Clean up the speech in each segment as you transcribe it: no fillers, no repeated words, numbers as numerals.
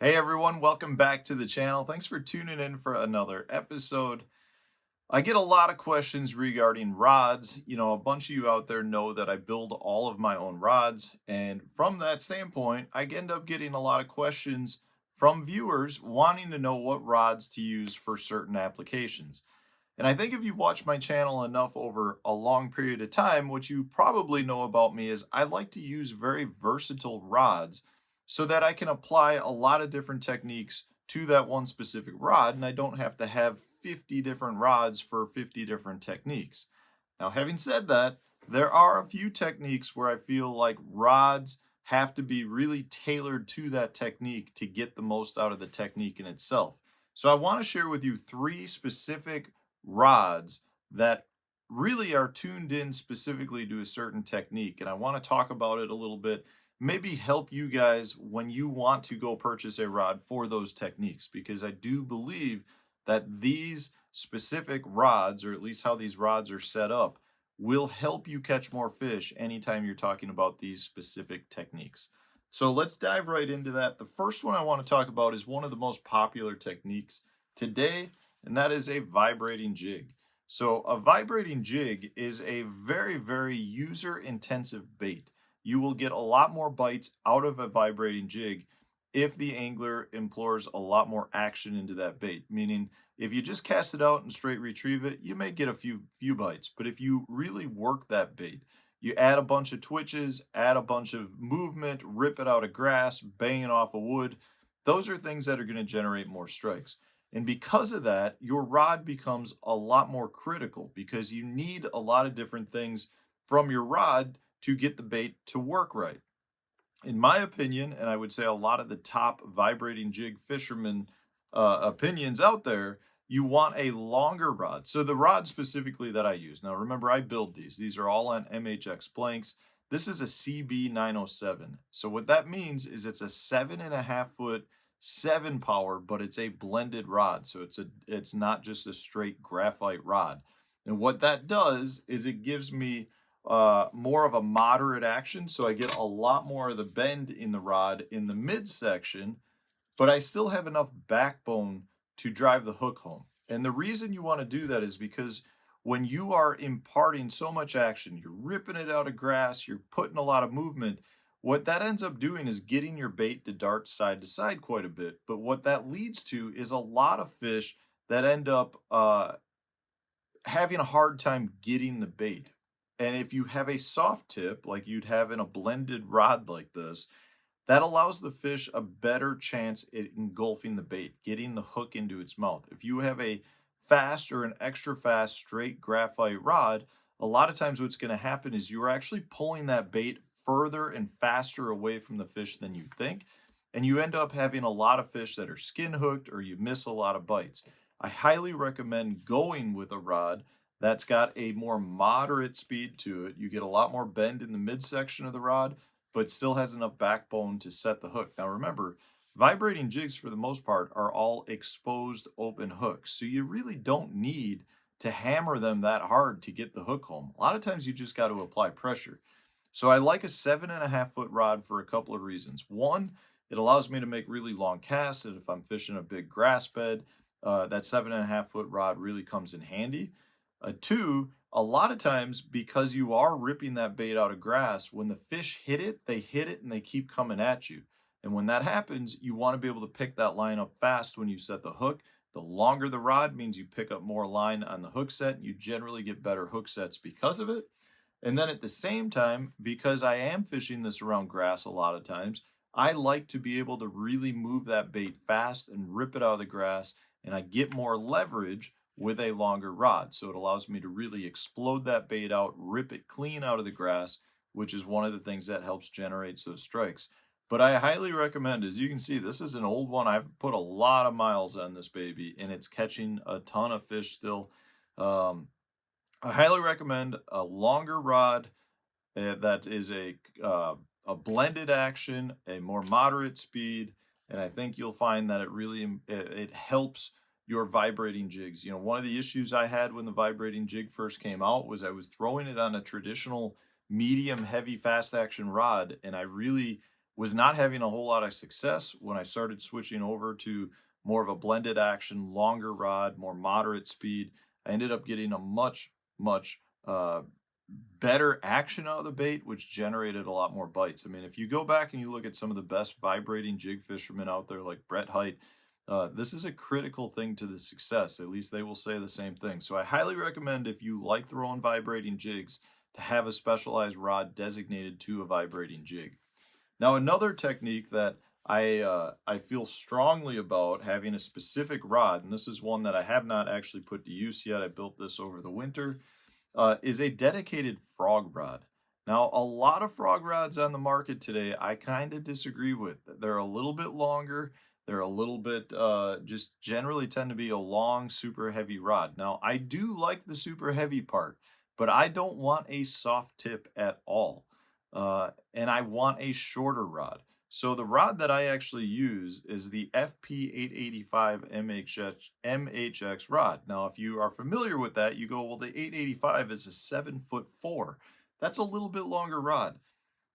Hey everyone, welcome back to the channel. Thanks for tuning in for another episode. I get a lot of questions regarding rods. A bunch of you out there know that I build all of my own rods. And from that standpoint, I end up getting a lot of questions from viewers wanting to know what rods to use for certain applications. And I think if you've watched my channel enough over a long period of time, what you probably know about me is I like to use very versatile rods so that I can apply a lot of different techniques to that one specific rod, and I don't have to have 50 different rods for 50 different techniques. Now, having said that, there are a few techniques where I feel like rods have to be really tailored to that technique to get the most out of the technique in itself. So I want to share with you three specific rods that really are tuned in specifically to a certain technique. And I want to talk about it a little bit, maybe help you guys when you want to go purchase a rod for those techniques, because I do believe that these specific rods, or at least how these rods are set up, will help you catch more fish anytime you're talking about these specific techniques. So let's dive right into that. The first one I want to talk about is one of the most popular techniques today, and that is a vibrating jig. So a vibrating jig is a very, very user intensive bait. You will get a lot more bites out of a vibrating jig if the angler implores a lot more action into that bait. Meaning, if you just cast it out and straight retrieve it, you may get a few bites. But if you really work that bait, you add a bunch of twitches, add a bunch of movement, rip it out of grass, bang it off of wood, those are things that are going to generate more strikes. And because of that, your rod becomes a lot more critical because you need a lot of different things from your rod to get the bait to work right. In my opinion, and I would say a lot of the top vibrating jig fishermen opinions out there, you want a longer rod. So the rod specifically that I use, now remember I build these. These are all on MHX planks. This is a CB 907. So what that means is it's a 7.5 foot 7 power, but it's a blended rod. So it's not just a straight graphite rod. And what that does is it gives me more of a moderate action. So I get a lot more of the bend in the rod in the midsection, but I still have enough backbone to drive the hook home. And the reason you want to do that is because when you are imparting so much action, you're ripping it out of grass, you're putting a lot of movement, what that ends up doing is getting your bait to dart side to side quite a bit. But what that leads to is a lot of fish that end up having a hard time getting the bait. And if you have a soft tip, like you'd have in a blended rod like this, that allows the fish a better chance at engulfing the bait, getting the hook into its mouth. If you have a fast or an extra fast straight graphite rod, a lot of times what's going to happen is you're actually pulling that bait further and faster away from the fish than you think. And you end up having a lot of fish that are skin hooked, or you miss a lot of bites. I highly recommend going with a rod that's got a more moderate speed to it. You get a lot more bend in the midsection of the rod, but still has enough backbone to set the hook. Now remember, vibrating jigs for the most part are all exposed open hooks. So you really don't need to hammer them that hard to get the hook home. A lot of times you just got to apply pressure. So I like a 7.5 foot rod for a couple of reasons. One, it allows me to make really long casts, and if I'm fishing a big grass bed, that 7.5 foot rod really comes in handy. Two, a lot of times because you are ripping that bait out of grass, when the fish hit it, they hit it and they keep coming at you. And when that happens, you want to be able to pick that line up fast when you set the hook. The longer the rod means you pick up more line on the hook set. You generally get better hook sets because of it. And then at the same time, because I am fishing this around grass a lot of times, I like to be able to really move that bait fast and rip it out of the grass, and I get more leverage with a longer rod. So it allows me to really explode that bait out, rip it clean out of the grass, which is one of the things that helps generate those strikes. But I highly recommend, as you can see, this is an old one. I've put a lot of miles on this baby, and it's catching a ton of fish still. Um, I highly recommend a longer rod that is a blended action, a more moderate speed, and I think you'll find that it really it helps your vibrating jigs. One of the issues I had when the vibrating jig first came out was I was throwing it on a traditional medium heavy fast action rod, and I really was not having a whole lot of success. When I started switching over to more of a blended action, longer rod, more moderate speed, I ended up getting a much better action out of the bait, which generated a lot more bites. I mean, if you go back and you look at some of the best vibrating jig fishermen out there, like Brett Height, this is a critical thing to the success. At least they will say the same thing. So I highly recommend, if you like throwing vibrating jigs, to have a specialized rod designated to a vibrating jig. Now, another technique that I feel strongly about having a specific rod, and this is one that I have not actually put to use yet. I built this over the winter, is a dedicated frog rod. Now, a lot of frog rods on the market today, I kind of disagree with. They're a little bit longer. They're a little bit, just generally tend to be a long, super heavy rod. Now, I do like the super heavy part, but I don't want a soft tip at all. And I want a shorter rod. So the rod that I actually use is the FP885 MHX rod. Now, if you are familiar with that, you go, well, the 885 is a 7'4". That's a little bit longer rod.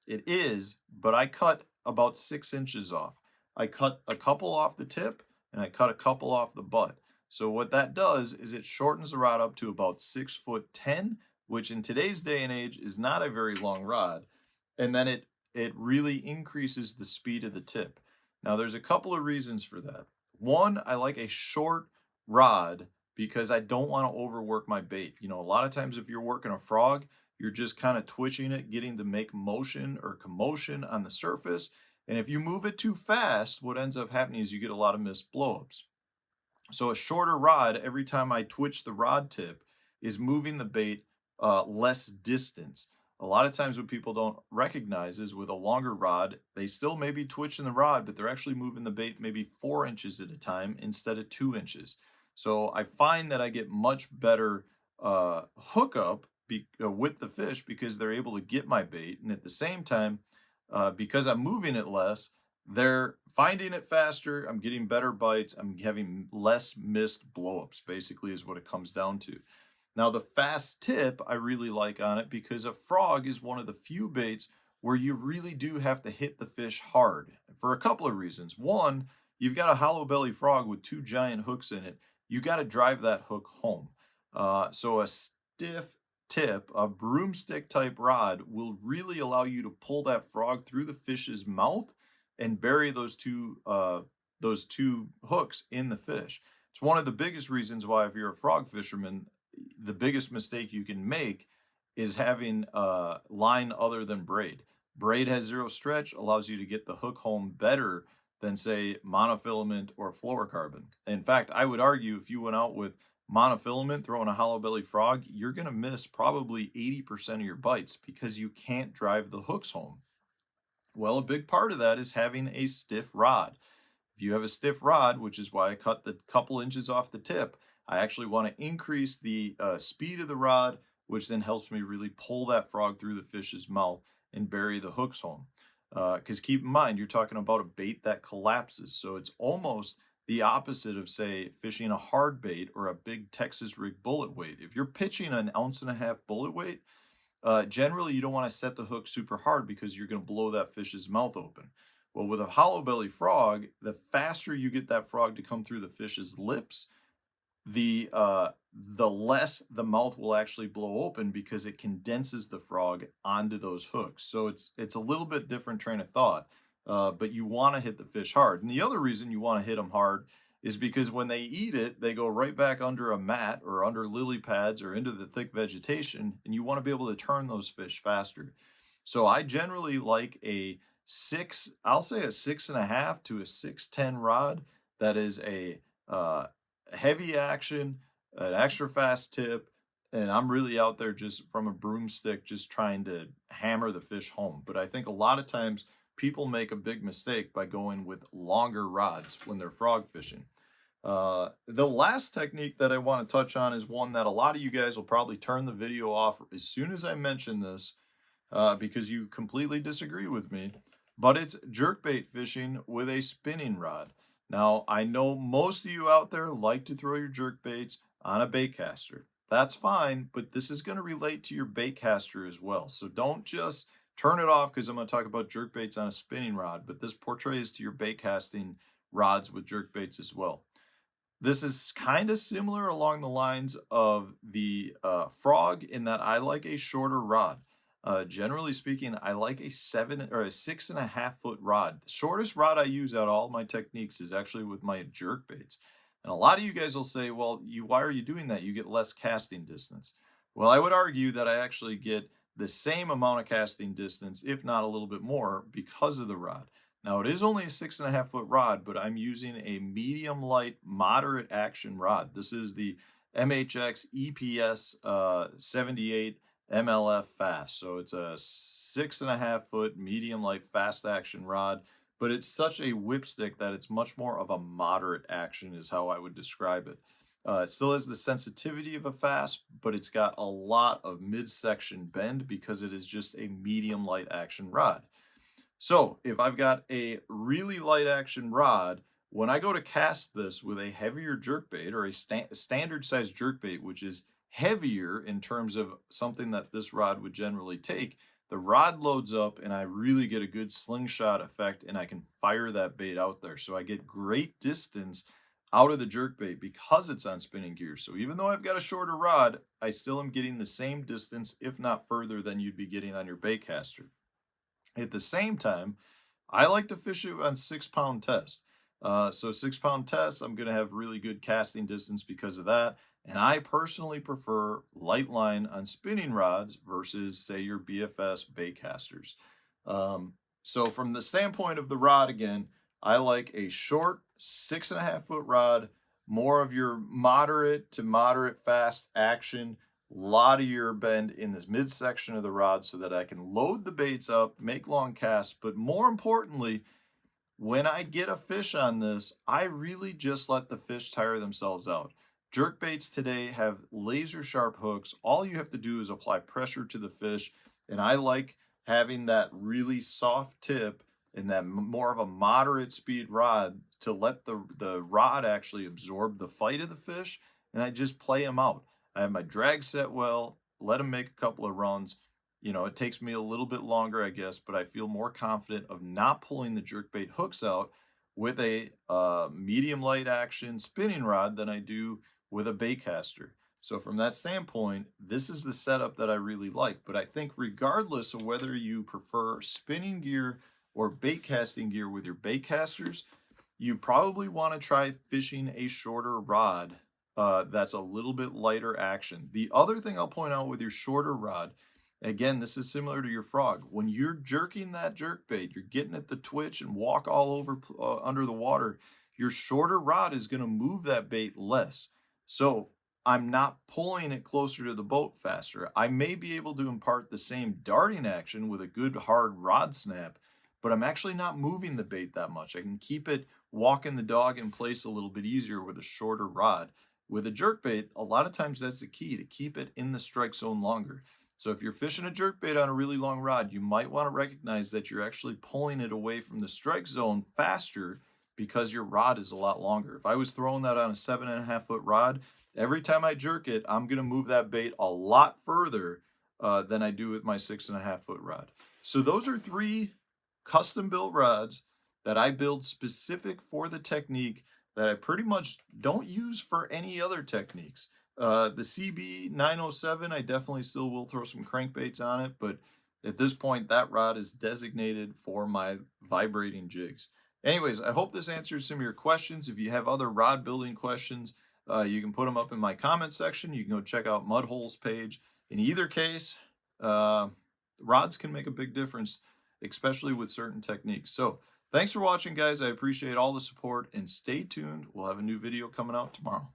It is, but I cut about 6 inches off. I cut a couple off the tip and I cut a couple off the butt. So what that does is it shortens the rod up to about 6'10", which in today's day and age is not a very long rod. And then it really increases the speed of the tip. Now, there's a couple of reasons for that. One, I like a short rod because I don't want to overwork my bait. You know, a lot of times if you're working a frog, you're just kind of twitching it, getting to make motion or commotion on the surface. And if you move it too fast, what ends up happening is you get a lot of missed blowups. So a shorter rod, every time I twitch the rod tip, is moving the bait less distance. A lot of times what people don't recognize is with a longer rod, they still may be twitching the rod, but they're actually moving the bait maybe 4 inches at a time instead of 2 inches. So I find that I get much better hookup with the fish because they're able to get my bait. And at the same time, because I'm moving it less, they're finding it faster. I'm getting better bites. I'm having less missed blowups, basically, is what it comes down to. Now, the fast tip I really like on it because a frog is one of the few baits where you really do have to hit the fish hard for a couple of reasons. One, you've got a hollow belly frog with two giant hooks in it. You got to drive that hook home. So a stiff tip, a broomstick type rod, will really allow you to pull that frog through the fish's mouth and bury those two hooks in the fish. It's one of the biggest reasons why, if you're a frog fisherman, the biggest mistake you can make is having line other than braid. Braid has zero stretch, allows you to get the hook home better than, say, monofilament or fluorocarbon. In fact, I would argue if you went out with monofilament throwing a hollow belly frog, you're going to miss probably 80% of your bites because you can't drive the hooks home. Well, a big part of that is having a stiff rod. If you have a stiff rod, which is why I cut the couple inches off the tip, I actually want to increase the speed of the rod, which then helps me really pull that frog through the fish's mouth and bury the hooks home. Because keep in mind, you're talking about a bait that collapses. So it's almost the opposite of, say, fishing a hard bait or a big Texas rig bullet weight. If you're pitching an 1.5 ounce bullet weight, generally you don't want to set the hook super hard because you're going to blow that fish's mouth open. Well, with a hollow belly frog, the faster you get that frog to come through the fish's lips, the less the mouth will actually blow open because it condenses the frog onto those hooks. So it's a little bit different train of thought, but you want to hit the fish hard. And the other reason you want to hit them hard is because when they eat it, they go right back under a mat or under lily pads or into the thick vegetation, and you want to be able to turn those fish faster. So I generally like I'll say a 6.5 to a 6'10" rod that is a heavy action, an extra fast tip, and I'm really out there just from a broomstick, just trying to hammer the fish home. But I think a lot of times people make a big mistake by going with longer rods when they're frog fishing. The last technique that I want to touch on is one that a lot of you guys will probably turn the video off as soon as I mention this, because you completely disagree with me, but it's jerkbait fishing with a spinning rod. Now, I know most of you out there like to throw your jerk baits on a bait caster. That's fine, but this is going to relate to your bait caster as well. So don't just turn it off because I'm going to talk about jerk baits on a spinning rod, but this portrays to your bait casting rods with jerk baits as well. This is kind of similar along the lines of the frog in that I like a shorter rod. Generally speaking, I like a 6.5 foot rod. The shortest rod I use out of all my techniques is actually with my jerk baits. And a lot of you guys will say, well, why are you doing that? You get less casting distance. Well, I would argue that I actually get the same amount of casting distance, if not a little bit more, because of the rod. Now, it is only a 6.5 foot rod, but I'm using a medium light, moderate action rod. This is the MHX EPS 78 MLF fast. So it's a 6.5 foot medium light fast action rod, but it's such a whipstick that it's much more of a moderate action, is how I would describe it. It still has the sensitivity of a fast, but it's got a lot of midsection bend because it is just a medium light action rod. So if I've got a really light action rod, when I go to cast this with a heavier jerkbait or a standard size jerkbait, which is heavier in terms of something that this rod would generally take, the rod loads up and I really get a good slingshot effect and I can fire that bait out there. So I get great distance out of the jerkbait because it's on spinning gear. So even though I've got a shorter rod, I still am getting the same distance, if not further, than you'd be getting on your bait caster. At the same time, I like to fish it on 6 pound test. So 6 pound test, I'm going to have really good casting distance because of that. And I personally prefer light line on spinning rods versus, say, your BFS bait casters. So from the standpoint of the rod, again, I like a short 6.5 foot rod, more of your moderate to moderate fast action, lot of your bend in this midsection of the rod so that I can load the baits up, make long casts, but more importantly, when I get a fish on this, I really just let the fish tire themselves out. Jerk baits today have laser sharp hooks. All you have to do is apply pressure to the fish, and I like having that really soft tip and that more of a moderate speed rod to let the rod actually absorb the fight of the fish, and I just play them out. I have my drag set well, let them make a couple of runs. You know, it takes me a little bit longer, I guess, but I feel more confident of not pulling the jerkbait hooks out with a medium light action spinning rod than I do with a bait caster. So from that standpoint, this is the setup that I really like. But I think regardless of whether you prefer spinning gear or bait casting gear with your bait casters, you probably want to try fishing a shorter rod that's a little bit lighter action. The other thing I'll point out with your shorter rod, again, this is similar to your frog. When you're jerking that jerk bait, you're getting it to twitch and walk all over under the water, your shorter rod is going to move that bait less. So I'm not pulling it closer to the boat faster. I may be able to impart the same darting action with a good hard rod snap, but I'm actually not moving the bait that much. I can keep it walking the dog in place a little bit easier with a shorter rod. With a jerkbait, a lot of times that's the key, to keep it in the strike zone longer. So if you're fishing a jerkbait on a really long rod, you might want to recognize that you're actually pulling it away from the strike zone faster because your rod is a lot longer. If I was throwing that on a 7.5 foot rod, every time I jerk it, I'm going to move that bait a lot further than I do with my 6.5 foot rod. So those are 3 custom built rods that I build specific for the technique that I pretty much don't use for any other techniques. The CB 907, I definitely still will throw some crankbaits on it, but at this point, that rod is designated for my vibrating jigs. Anyways, I hope this answers some of your questions. If you have other rod building questions, you can put them up in my comment section. You can go check out Mudhole's page. In either case, rods can make a big difference, especially with certain techniques. So thanks for watching, guys. I appreciate all the support, and stay tuned. We'll have a new video coming out tomorrow.